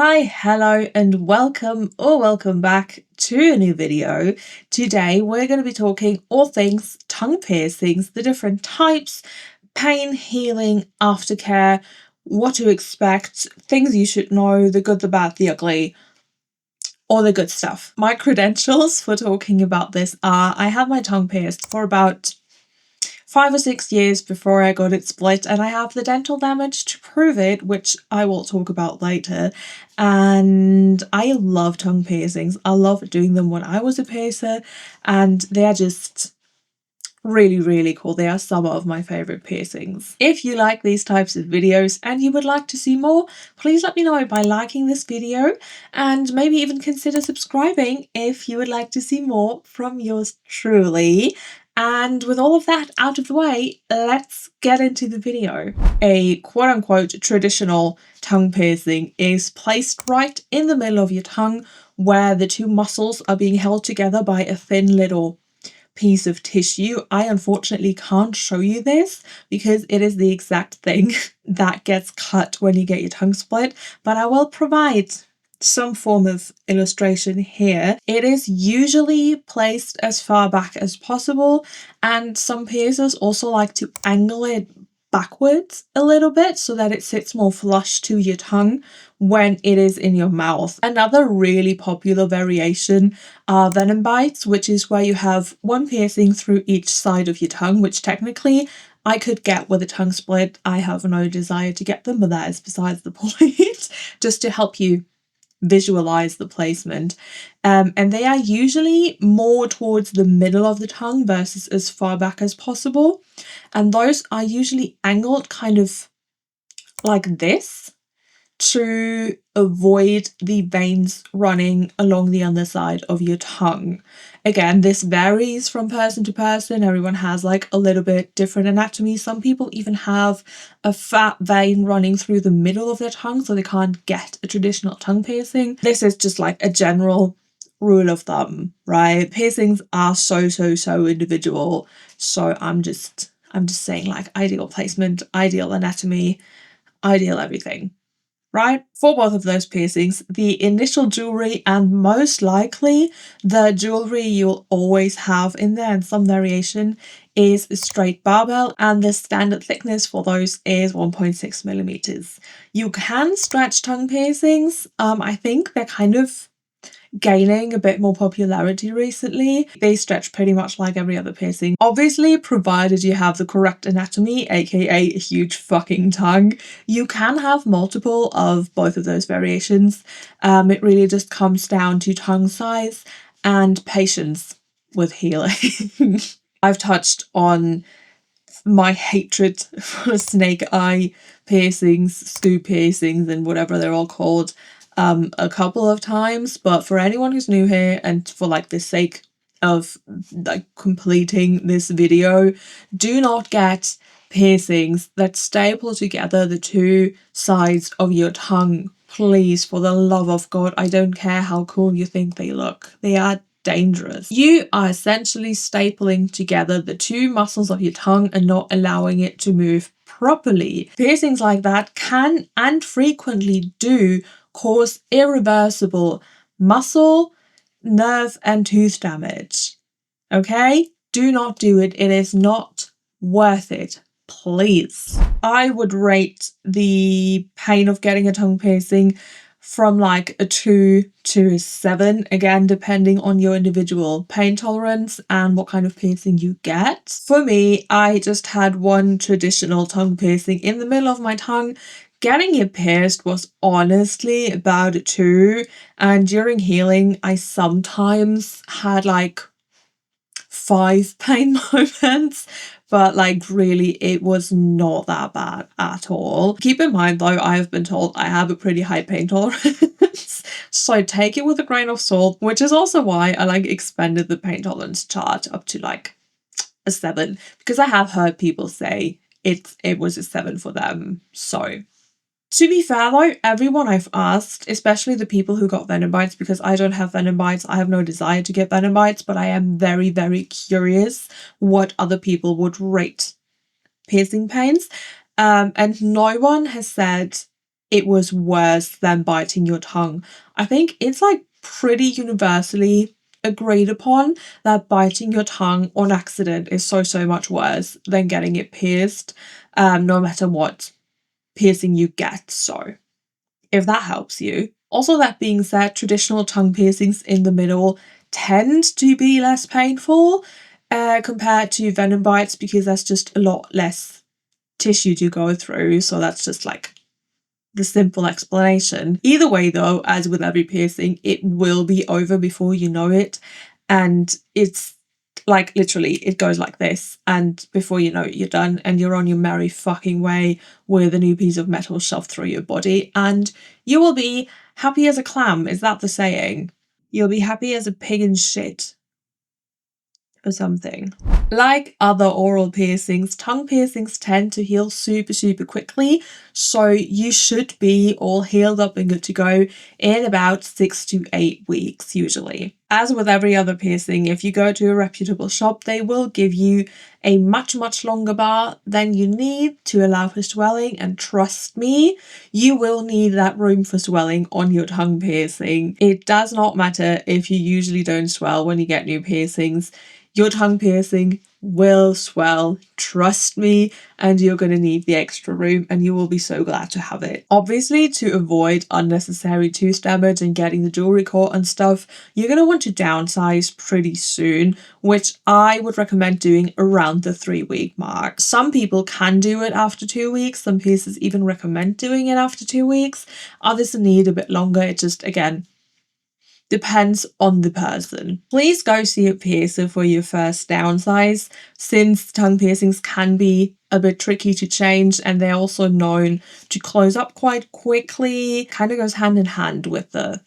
Hi, hello, and welcome or welcome back to a new video. Today we're going to be talking all things tongue piercings, the different types, pain, healing, aftercare, what to expect, things you should know, the good, the bad, the ugly, all the good stuff. My credentials for talking about this are I had my tongue pierced for about 5 or 6 years before I got it split, and I have the dental damage to prove it, which I will talk about later. And I love tongue piercings. I love doing them when I was a piercer, and they're just really, really cool. They are some of my favorite piercings. If you like these types of videos and you would like to see more, please let me know by liking this video and maybe even consider subscribing if you would like to see more from yours truly. And with all of that out of the way, let's get into the video. A quote-unquote traditional tongue piercing is placed right in the middle of your tongue where the two muscles are being held together by a thin little piece of tissue. I unfortunately can't show you this because it is the exact thing that gets cut when you get your tongue split, but I will provide some form of illustration here. It is usually placed as far back as possible, and some piercers also like to angle it backwards a little bit so that it sits more flush to your tongue when it is in your mouth. Another really popular variation are venom bites, which is where you have one piercing through each side of your tongue, which technically I could get with a tongue split. I have no desire to get them, but that is besides the point. Just to help you visualize the placement. And they are usually more towards the middle of the tongue versus as far back as possible. And those are usually angled kind of like this to avoid the veins running along the underside of your tongue. Again, this varies from person to person. Everyone has like a little bit different anatomy. Some people even have a fat vein running through the middle of their tongue so they can't get a traditional tongue piercing. This is just like a general rule of thumb, right? Piercings are so individual. So I'm just saying like ideal placement, ideal anatomy, ideal everything. Right? For both of those piercings, the initial jewelry and most likely the jewelry you'll always have in there in some variation is a straight barbell, and the standard thickness for those is 1.6 millimeters. You can stretch tongue piercings. I think they're kind of gaining a bit more popularity recently. They stretch pretty much like every other piercing. Obviously, provided you have the correct anatomy, aka a huge fucking tongue. You can have multiple of both of those variations. It really just comes down to tongue size and patience with healing. I've touched on my hatred for snake eye piercings, screw piercings, and whatever they're all called a couple of times, but for anyone who's new here and for like the sake of like completing this video, do not get piercings that staple together the two sides of your tongue. Please, for the love of God, I don't care how cool you think they look. They are dangerous. You are essentially stapling together the two muscles of your tongue and not allowing it to move properly. Piercings like that can and frequently do cause irreversible muscle, nerve, and tooth damage. Okay? Do not do it. It is not worth it. Please. I would rate the pain of getting a tongue piercing from like a 2 to a 7, again depending on your individual pain tolerance and what kind of piercing you get. For me, I just had one traditional tongue piercing in the middle of my tongue. Getting it pierced was honestly about a 2, and during healing I sometimes had like 5 pain moments, but like really it was not that bad at all. Keep in mind though, I have been told I have a pretty high pain tolerance, so take it with a grain of salt, which is also why I like expanded the pain tolerance chart up to like a 7, because I have heard people say it was a 7 for them. So to be fair though, everyone I've asked, especially the people who got venom bites, because I don't have venom bites, I have no desire to get venom bites, but I am very curious what other people would rate piercing pains. And no one has said it was worse than biting your tongue. I think it's like pretty universally agreed upon that biting your tongue on accident is so much worse than getting it pierced, no matter what piercing you get. So if that helps you. Also, that being said, traditional tongue piercings in the middle tend to be less painful compared to venom bites, because there's just a lot less tissue to go through. So that's just like the simple explanation. Either way though, as with every piercing, it will be over before you know it. And it's like literally it goes like this, and before you know it, you're done and you're on your merry fucking way with a new piece of metal shoved through your body, and you will be happy as a clam. Is that the saying? You'll be happy as a pig in shit or something. Like other oral piercings, tongue piercings tend to heal super quickly, so you should be all healed up and good to go in about 6 to 8 weeks usually. As with every other piercing, if you go to a reputable shop, they will give you a much longer bar than you need to allow for swelling, and trust me, you will need that room for swelling on your tongue piercing. It does not matter if you usually don't swell when you get new piercings. Your tongue piercing will swell, trust me, and you're going to need the extra room, and you will be so glad to have it. Obviously, to avoid unnecessary tooth damage and getting the jewelry caught and stuff, you're going to want to downsize pretty soon, which I would recommend doing around the 3-week mark. Some people can do it after 2 weeks. Some piercers even recommend doing it after 2 weeks. Others need a bit longer. It just, again, depends on the person. Please go see a piercer for your first downsize, since tongue piercings can be a bit tricky to change, and they're also known to close up quite quickly. Kind of goes hand in hand with the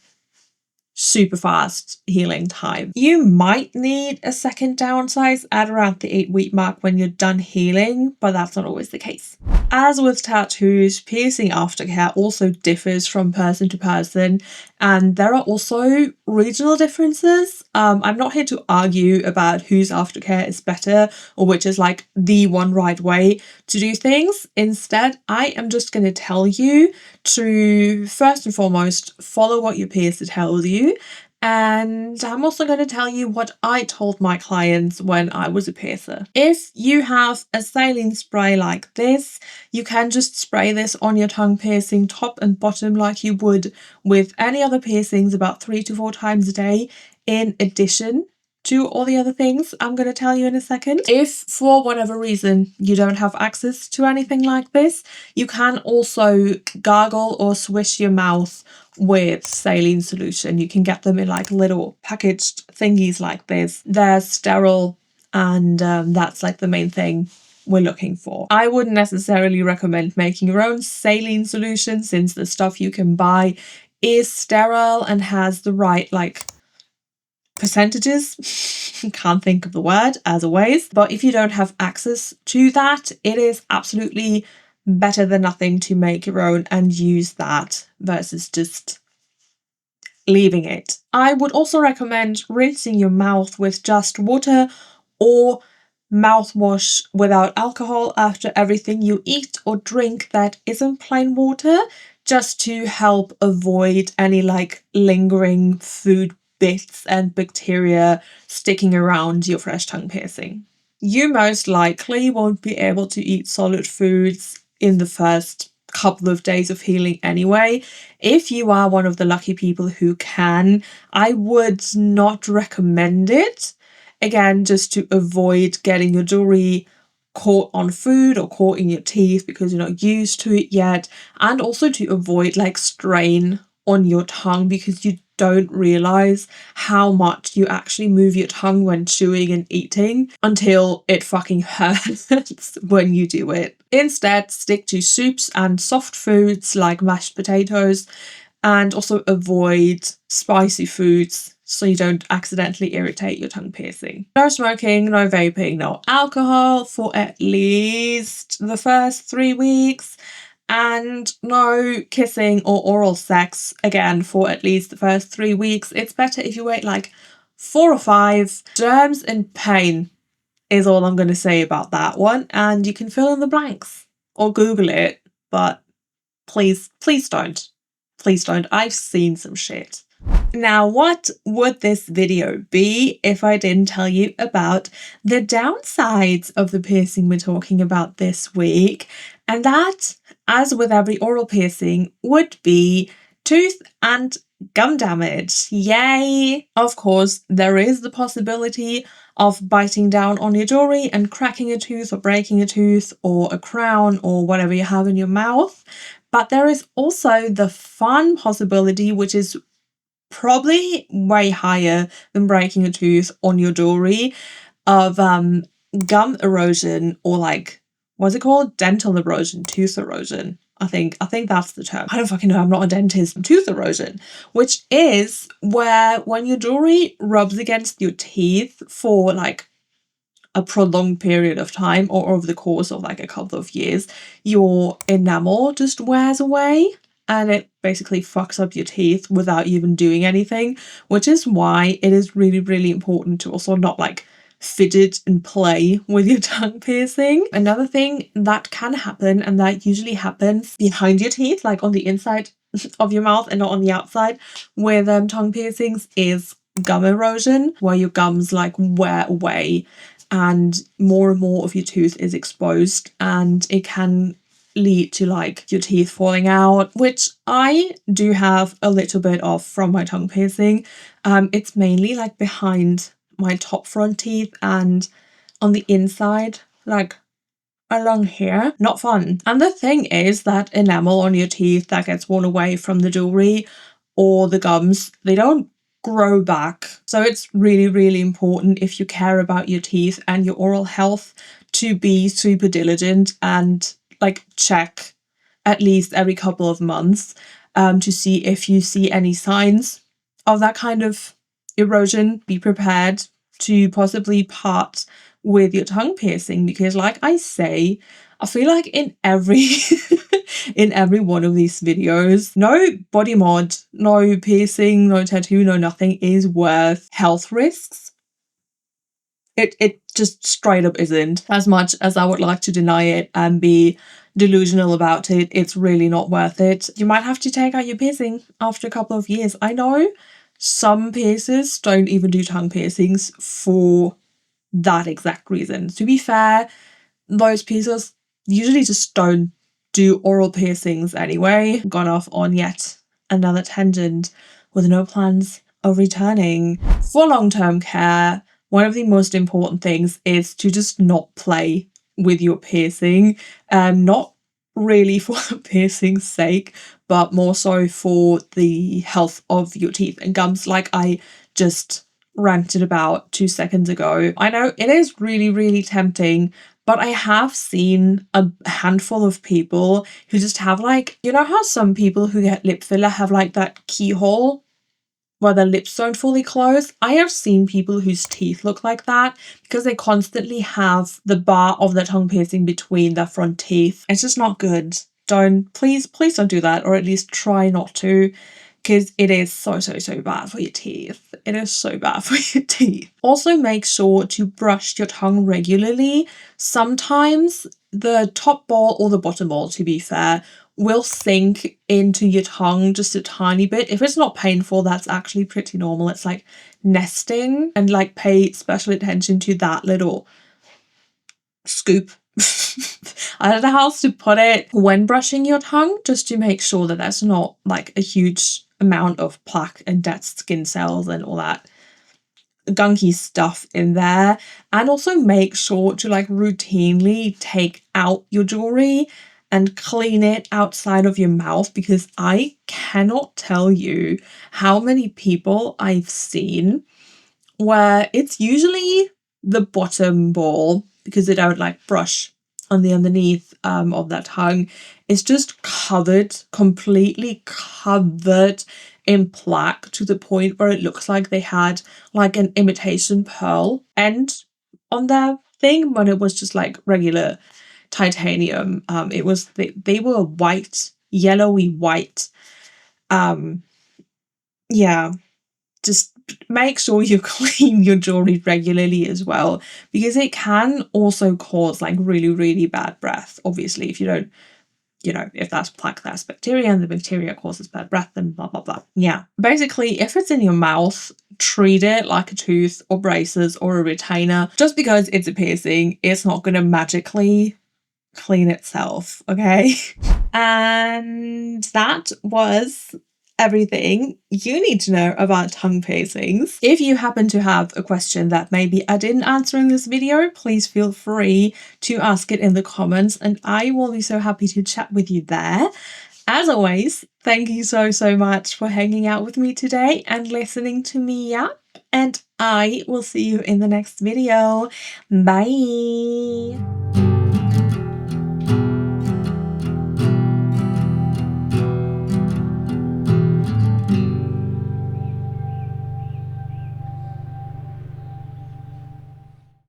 super fast healing time. You might need a second downsize at around the 8-week mark when you're done healing, but that's not always the case. As with tattoos, piercing aftercare also differs from person to person, and there are also regional differences. I'm not here to argue about whose aftercare is better or which is like the one right way to do things. Instead, I am just going to tell you to first and foremost follow what your piercer tells you, and I'm also going to tell you what I told my clients when I was a piercer. If you have a saline spray like this, you can just spray this on your tongue piercing top and bottom like you would with any other piercings about 3 to 4 times a day, in addition to all the other things I'm going to tell you in a second. If for whatever reason you don't have access to anything like this, you can also gargle or swish your mouth with saline solution. You can get them in like little packaged thingies like this. They're sterile, and that's like the main thing we're looking for. I wouldn't necessarily recommend making your own saline solution, since the stuff you can buy is sterile and has the right like percentages. Can't think of the word as always, but if you don't have access to that, it is absolutely better than nothing to make your own and use that versus just leaving it. I would also recommend rinsing your mouth with just water or mouthwash without alcohol after everything you eat or drink that isn't plain water, just to help avoid any like lingering food bits and bacteria sticking around your fresh tongue piercing. You most likely won't be able to eat solid foods in the first couple of days of healing anyway. If you are one of the lucky people who can, I would not recommend it. Again, just to avoid getting your jewelry caught on food or caught in your teeth because you're not used to it yet, and also to avoid like strain on your tongue, because you don't realize how much you actually move your tongue when chewing and eating until it fucking hurts when you do it. Instead, stick to soups and soft foods like mashed potatoes, and also avoid spicy foods so you don't accidentally irritate your tongue piercing. No smoking, no vaping, no alcohol for at least the first 3 weeks, and no kissing or oral sex, again, for at least the first 3 weeks. It's better if you wait like 4 or 5. Germs and pain is all I'm going to say about that one, and you can fill in the blanks or Google it, but please don't. Please don't. I've seen some shit. Now, what would this video be if I didn't tell you about the downsides of the piercing we're talking about this week? And that, as with every oral piercing, would be tooth and gum damage. Yay! Of course, there is the possibility of biting down on your jewelry and cracking a tooth or breaking a tooth or a crown or whatever you have in your mouth. But there is also the fun possibility, which is probably way higher than breaking a tooth on your jewelry, of gum erosion, or like, what's it called? Dental erosion, tooth erosion. I think that's the term. I don't fucking know, I'm not a dentist. Tooth erosion, which is where when your jewelry rubs against your teeth for like a prolonged period of time or over the course of like a couple of years, your enamel just wears away and it basically fucks up your teeth without even doing anything, which is why it is really, really important to also not like fidget and play with your tongue piercing. Another thing that can happen, and that usually happens behind your teeth, like on the inside of your mouth and not on the outside, with tongue piercings, is gum erosion, where your gums like wear away and more of your tooth is exposed, and it can lead to like your teeth falling out, which I do have a little bit of from my tongue piercing. It's mainly like behind my top front teeth and on the inside, like along here. Not fun. And the thing is that enamel on your teeth that gets worn away from the jewelry or the gums, they don't grow back. So it's really, really important, if you care about your teeth and your oral health, to be super diligent and like check at least every couple of months to see if you see any signs of that kind of erosion. Be prepared to possibly part with your tongue piercing, because like I say, I feel like in every in every one of these videos, no body mod, no piercing, no tattoo, no nothing is worth health risks. It just straight up isn't. As much as I would like to deny it and be delusional about it, it's really not worth it. You might have to take out your piercing after a couple of years. I know some piercers don't even do tongue piercings for that exact reason. To be fair, those piercers usually just don't do oral piercings anyway. Gone off on yet another tangent with no plans of returning. For long-term care, one of the most important things is to just not play with your piercing. Not really for the piercing's sake, but more so for the health of your teeth and gums, like I just ranted about 2 seconds ago. I know it is really, really tempting, but I have seen a handful of people who just have like, you know how some people who get lip filler have like that keyhole where their lips don't fully close? I have seen people whose teeth look like that because they constantly have the bar of their tongue piercing between their front teeth. It's just not good. Please don't do that, or at least try not to, because it is so bad for your teeth. It is so bad for your teeth. Also, make sure to brush your tongue regularly. Sometimes the top ball, or the bottom ball to be fair, will sink into your tongue just a tiny bit. If it's not painful, that's actually pretty normal. It's like nesting, and like pay special attention to that little scoop. I don't know how else to put it. When brushing your tongue, just to make sure that there's not like a huge amount of plaque and dead skin cells and all that gunky stuff in there. And also make sure to like routinely take out your jewelry and clean it outside of your mouth, because I cannot tell you how many people I've seen where it's usually the bottom ball, because they don't like brush on the underneath of that tongue. It's just covered, completely covered in plaque, to the point where it looks like they had like an imitation pearl end on their thing when it was just like regular titanium. It was they were white, yellowy white. Yeah, just make sure you clean your jewelry regularly as well, because it can also cause like really, really bad breath, obviously, if you don't you know, if that's plaque, that's bacteria, and the bacteria causes bad breath, and blah, blah, blah. Yeah. Basically, if it's in your mouth, treat it like a tooth or braces or a retainer. Just because it's a piercing, it's not going to magically clean itself, okay? And that was everything you need to know about tongue piercings. If you happen to have a question that maybe I didn't answer in this video, please feel free to ask it in the comments and I will be so happy to chat with you there. As always, thank you so much for hanging out with me today and listening to me yap, and I will see you in the next video. Bye!